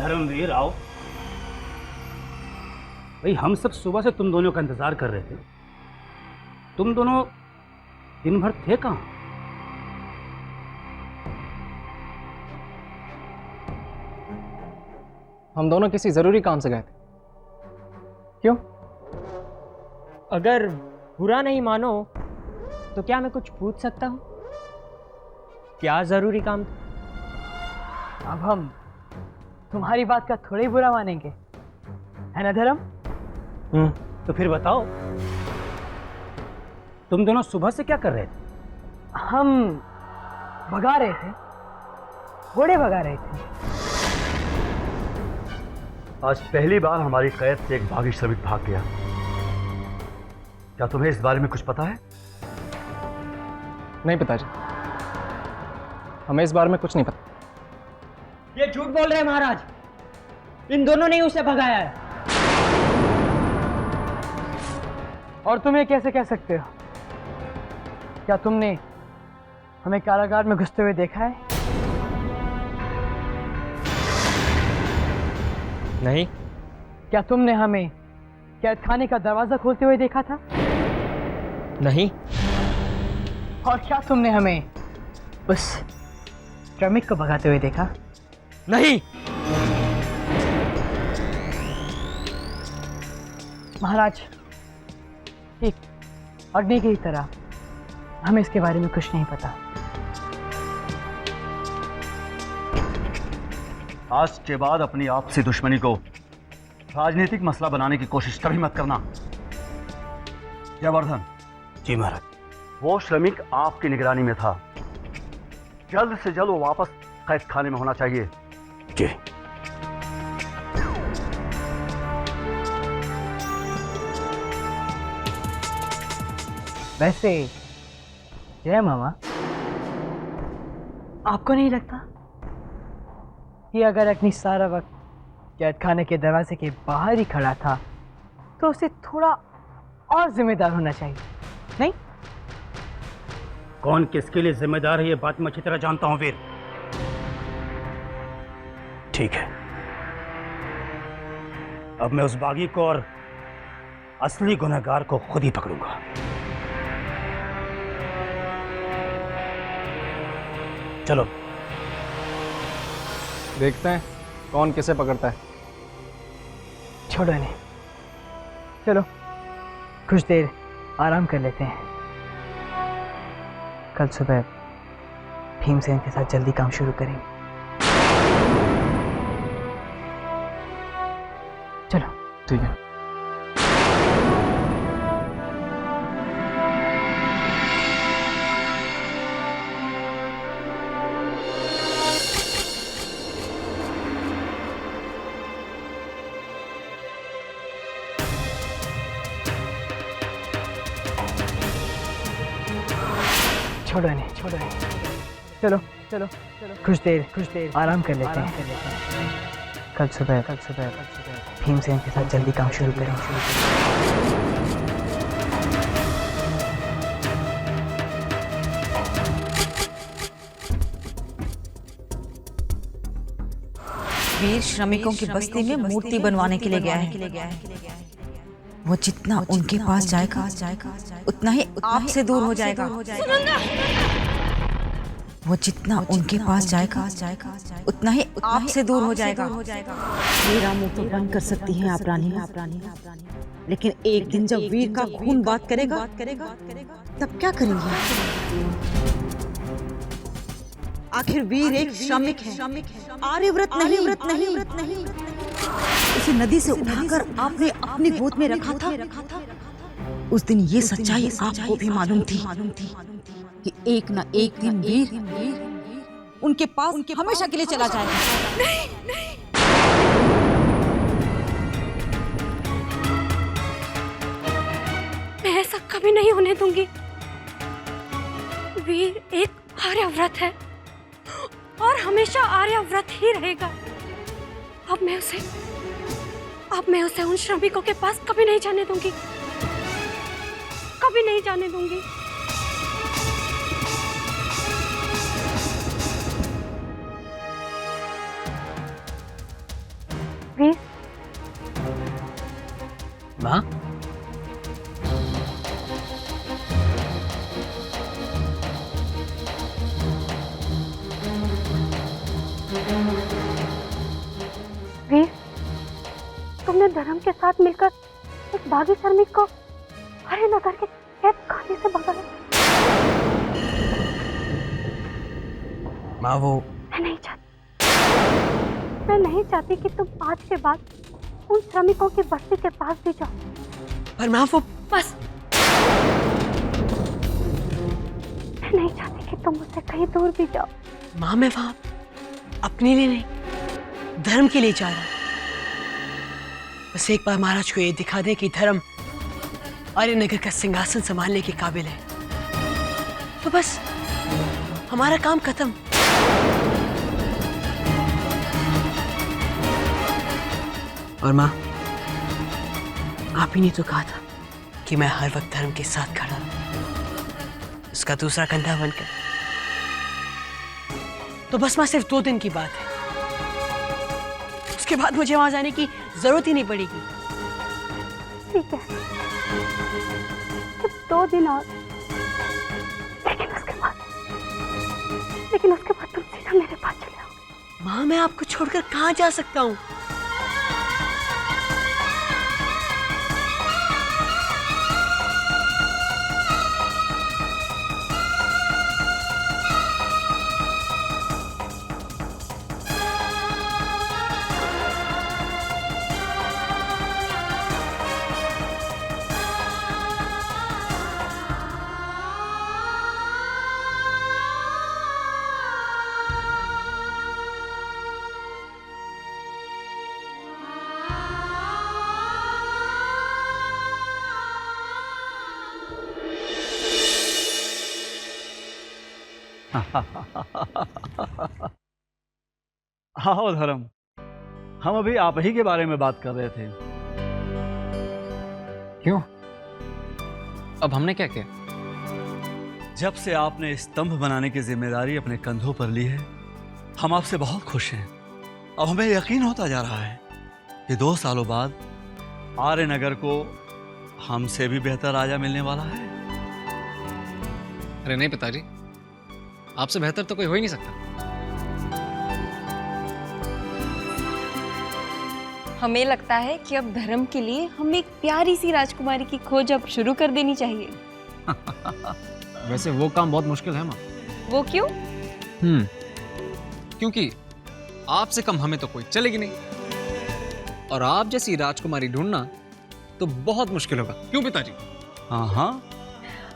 धर्मवीर आओ। भाई हम सब सुबह से तुम दोनों का इंतजार कर रहे थे। तुम दोनों दिन भर थे कहां? हम दोनों किसी जरूरी काम से गए थे। क्यों? अगर बुरा नहीं मानो तो क्या मैं कुछ पूछ सकता हूँ? क्या जरूरी काम था? अब हम तुम्हारी बात का थोड़ा ही बुरा मानेंगे, है ना धर्म? तो फिर बताओ, तुम दोनों सुबह से क्या कर रहे थे? हम भगा रहे थे, घोड़े भगा रहे थे। आज पहली बार हमारी कैद से एक बागी श्रमिक भाग गया। क्या तुम्हें इस बारे में कुछ पता है? नहीं पिताजी, हमें इस बारे में कुछ नहीं पता। ये झूठ बोल रहे हैं महाराज, इन दोनों ने उसे भगाया है। और तुम ये कैसे कह सकते हो? क्या तुमने हमें कारागार में घुसते हुए देखा है? नहीं। क्या तुमने हमें कैद खाने का दरवाजा खोलते हुए देखा था? नहीं। और क्या तुमने हमें उस श्रमिक को भगाते हुए देखा? नहीं। महाराज, एक अग्नि की तरह हमें इसके बारे में कुछ नहीं पता। आज के बाद अपनी आपसी दुश्मनी को राजनीतिक मसला बनाने की कोशिश कभी मत करना। जयवर्धन। जी महाराज। वो श्रमिक आपकी निगरानी में था, जल्द से जल्द वो वापस कैद खाने में होना चाहिए। जी। वैसे जय मामा, आपको नहीं लगता कि अगर अग्नि सारा वक्त कैद खाने के दरवाजे के बाहर ही खड़ा था तो उसे थोड़ा और जिम्मेदार होना चाहिए, नहीं? कौन किसके लिए जिम्मेदार है ये बात मैं अच्छी तरह जानता हूं वीर। ठीक है, अब मैं उस बागी को और असली गुनहगार को खुद ही पकड़ूंगा। चलो देखते हैं कौन किसे पकड़ता है। छोड़ो इन्हें, चलो कुछ देर आराम कर लेते हैं। कल सुबह भीमसेन के साथ जल्दी काम शुरू करेंगे। चलो। ठीक है। छोड़ो इन्हें, छोड़ो इन्हें। चलो चलो चलो कुछ देर आराम कर लेते हैं। कल सुबह भीमसेन के साथ जल्दी काम शुरू करेंगे। वीर श्रमिकों की बस्ती में मूर्ति बनवाने के लिए गया है। वो जितना उनके पास जाएगा उतना ही आपसे दूर हो जाएगा। वो जितना उनके पास जाएगा उतना ही आपसे दूर हो जाएगा। मेरा मुंह तो बंद कर सकती हैं आप रानी, लेकिन एक दिन जब वीर का खून बात करेगा तब क्या करेंगे? आखिर वीर एक श्रमिक है, आर्यव्रत नहीं। उसे नदी से उठाकर आपने अपनी गोद में रखा था। उस दिन ये सच्चाई आपको भी मालूम थी कि एक न एक दिन वीर उनके पास हमेशा के लिए चला जाएगा। नहीं। मैं ऐसा कभी नहीं होने दूंगी। वीर एक आर्यव्रत है और हमेशा आर्यव्रत ही रहेगा। अब मैं उसे उन श्रमिकों के पास कभी नहीं जाने दूंगी, कभी नहीं जाने दूंगी। तुमने धर्म के साथ मिलकर एक बागी श्रमिक को हरिनगर के कैद खाने से भगाया। माँ वो मैं नहीं चाहती कि तुम आज के बाद उन श्रमिकों की बस्ती के पास भी जाओ। पर माँ वो बस, मैं नहीं चाहती कि तुम मुझसे कहीं दूर भी जाओ। माँ मैं वहां अपने लिए नहीं, धर्म के लिए जा रहा हूं। बस एक बार महाराज को ये दिखा दे कि धर्म आर्यनगर का सिंहासन संभालने के काबिल है, तो बस हमारा काम खत्म। और माँ, आप ही ने तो कहा था कि मैं हर वक्त धर्म के साथ खड़ा हूं, उसका दूसरा कंधा बनकर। तो बस माँ सिर्फ 2 दिन की बात है, उसके बाद मुझे वहां जाने की जरूरत ही नहीं पड़ेगी। ठीक है, सिर्फ 2 दिन और, लेकिन उसके बाद तुम सीधा मेरे पास चले आओगे। माँ मैं आपको छोड़कर कहाँ जा सकता हूँ? आओ धर्म, हम अभी आप ही के बारे में बात कर रहे थे। क्यों? अब हमने क्या किया? जब से आपने स्तंभ बनाने की जिम्मेदारी अपने कंधों पर ली है, हम आपसे बहुत खुश हैं। अब हमें यकीन होता जा रहा है कि 2 सालों बाद आर्यनगर को हमसे भी बेहतर राजा मिलने वाला है। अरे नहीं पिताजी, आपसे बेहतर तो कोई हो ही नहीं सकता। हमें लगता है कि अब धर्म के लिए हम एक प्यारी सी राजकुमारी की खोज अब शुरू कर देनी चाहिए। वैसे वो काम बहुत मुश्किल है माँ। वो क्यों? क्योंकि आपसे कम हमें तो कोई चलेगी नहीं, और आप जैसी राजकुमारी ढूंढना तो बहुत मुश्किल होगा। क्यों पिताजी? हाँ हाँ,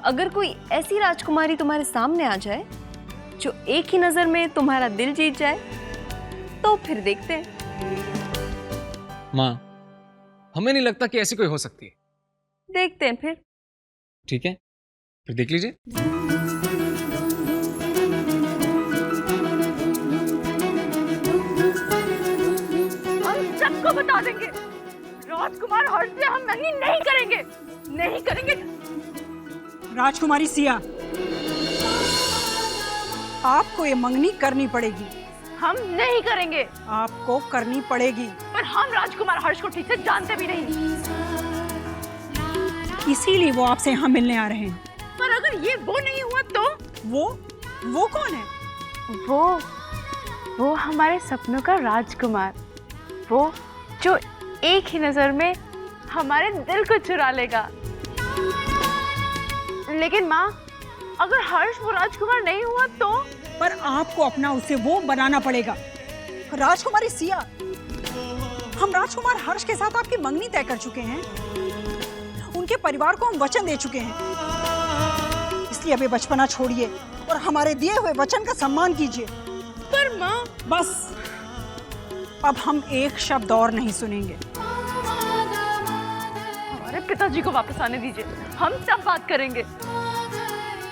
अगर कोई ऐसी राजकुमारी तुम्हारे सामने आ जाए जो एक ही नजर में तुम्हारा दिल जीत जाए, तो फिर देखते हैं। माँ, हमें नहीं लगता कि ऐसी कोई हो सकती है। देखते हैं फिर। ठीक है, फिर देख लीजिए। हम सबको बता देंगे, राजकुमार हर्ष से हम मंगनी नहीं करेंगे, नहीं करेंगे। राजकुमारी सिया, आपको ये मंगनी करनी पड़ेगी। हम नहीं करेंगे। आपको करनी पड़ेगी। पर हम राजकुमार हर्ष को ठीक से जानते भी नहीं, इसीलिए वो आपसे यहाँ मिलने आ रहे हैं। पर अगर ये वो नहीं हुआ तो? वो कौन है? वो हमारे सपनों का राजकुमार, वो जो एक ही नजर में हमारे दिल को चुरा लेगा। लेकिन माँ, अगर हर्ष वो राजकुमार नहीं हुआ तो? पर आपको अपना उसे वो बनाना पड़ेगा। राजकुमारी सिया, हम राजकुमार हर्ष के साथ आपकी मंगनी तय कर चुके हैं। उनके परिवार को हम वचन दे चुके हैं, इसलिए अभी बचपना छोड़िए और हमारे दिए हुए वचन का सम्मान कीजिए। पर माँ, बस अब हम एक शब्द और नहीं सुनेंगे। हमारे पिताजी को वापस आने दीजिए, हम सब बात करेंगे।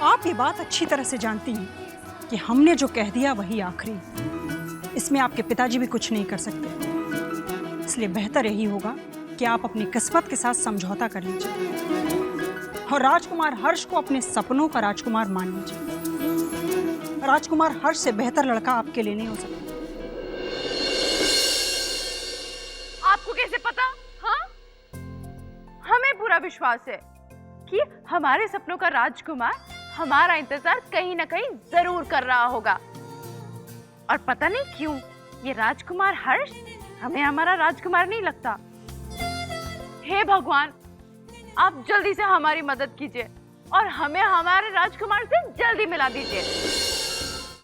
आप ये बात अच्छी तरह से जानती हैं कि हमने जो कह दिया वही आखिरी, इसमें आपके पिताजी भी कुछ नहीं कर सकते। इसलिए बेहतर यही होगा कि आप अपनी किस्मत के साथ समझौता कर लीजिए और राजकुमार हर्ष को अपने सपनों का राजकुमार मान लीजिए। राजकुमार हर्ष से बेहतर लड़का आपके लिए नहीं हो सकता। आपको कैसे पता? हाँ, हमें पूरा विश्वास है कि हमारे सपनों का राजकुमार हमारा इंतजार कहीं ना कहीं जरूर कर रहा होगा। और पता नहीं क्यों ये राजकुमार हर्ष हमें हमारा राजकुमार नहीं लगता। हे भगवान, आप जल्दी से हमारी मदद कीजिए और हमें हमारे राजकुमार से जल्दी मिला दीजिए।